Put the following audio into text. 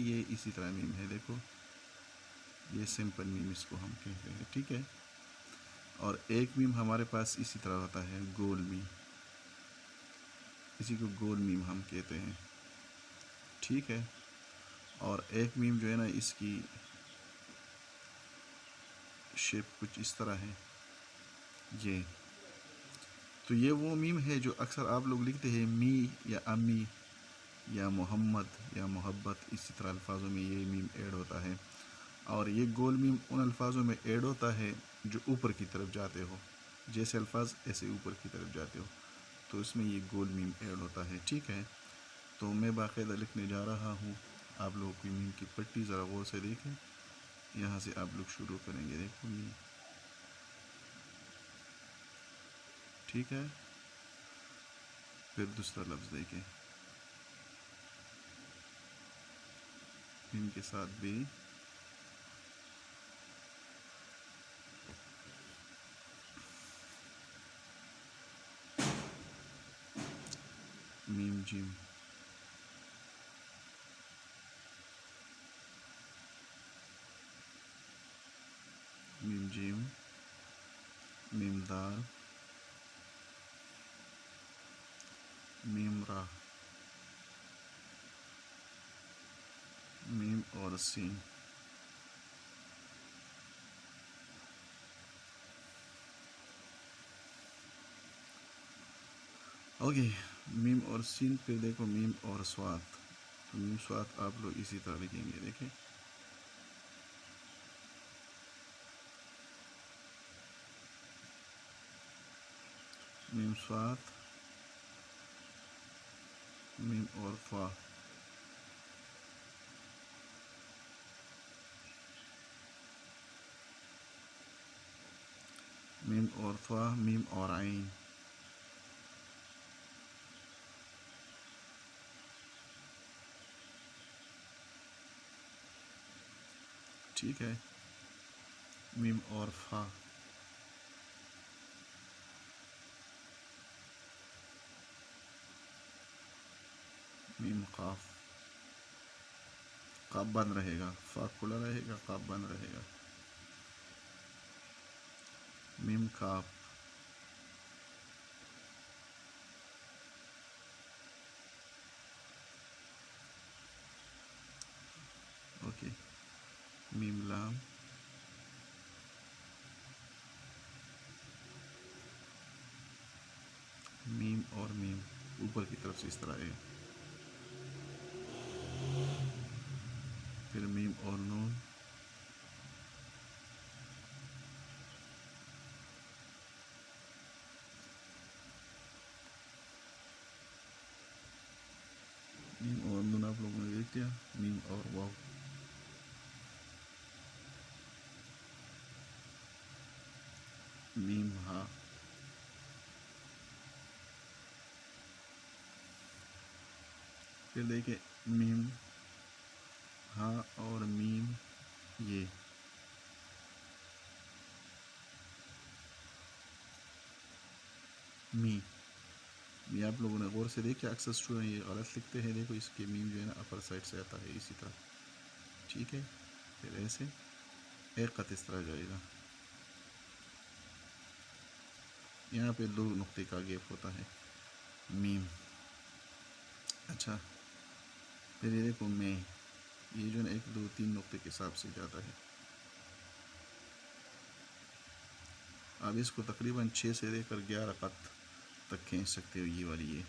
یہ اسی طرح میم ہے، دیکھو یہ سمپل میم اس کو ہم کہتے ہیں، ٹھیک ہے. اور ایک میم ہمارے پاس اسی طرح ہوتا ہے گول میم، اسی کو گول میم ہم کہتے ہیں، ٹھیک ہے. اور ایک میم جو ہے نا اس کی شیپ کچھ اس طرح ہے یہ. تو یہ وہ میم ہے جو اکثر آپ لوگ لکھتے ہیں می یا امی یا محمد یا محبت، اسی طرح الفاظوں میں یہ میم ایڈ ہوتا ہے. اور یہ گول میم ان الفاظوں میں ایڈ ہوتا ہے جو اوپر کی طرف جاتے ہو، جیسے الفاظ ایسے اوپر کی طرف جاتے ہو، تو اس میں یہ گول میم ایڈ ہوتا ہے، ٹھیک ہے. تو میں باقاعدہ لکھنے جا رہا ہوں، آپ لوگوں کی میم کی پٹی ذرا غور سے دیکھیں. یہاں سے آپ لوگ شروع کریں گے، دیکھو میم، ٹھیک ہے. پھر دوسرا لفظ دیکھیں، میم کے ساتھ بھی میم جیم، میم جیم، میم دال، میم را، میم اور سین. اوکے، میم اور سین. پھر دیکھو میم اور سوات. تو میم سوات آپ لوگ اسی طرح لکھیں گے، دیکھیں میم سوات، میم اور فا، میم اور فا، میم اور عین، ٹھیک ہے. میم اور فا، میم قاف، قاف بند رہے گا، فا کھلا رہے گا، قاف بند رہے گا. میم کاف، اوکے. میم لام، میم اور میم اوپر کی طرف سے اس طرح ہے. پھر میم اور نون، میم اور نون آپ لوگوں نے دیکھ لیا. میم اور واو، میم ہا، پھر دیکھیں میم ہا اور میم یہ می. یہ آپ لوگوں نے غور سے دیکھا، اکثر اسٹوڈنٹ یہ غلط لکھتے ہیں. دیکھو اس کے میم جو ہے نا اپر سائڈ سے آتا ہے اسی طرح، ٹھیک ہے. پھر ایسے ایک خط اس طرح جائے گا، یہاں پہ 2 نقطے کا گیپ ہوتا ہے، میم. اچھا، پھر یہ دیکھو میں، یہ جو ہے نا 1 2 3 نقطے کے حساب سے جاتا ہے. اب اس کو تقریباً 6 سے لے کر 11 خط تک کھینچ سکتے ہو، یہ والی یہ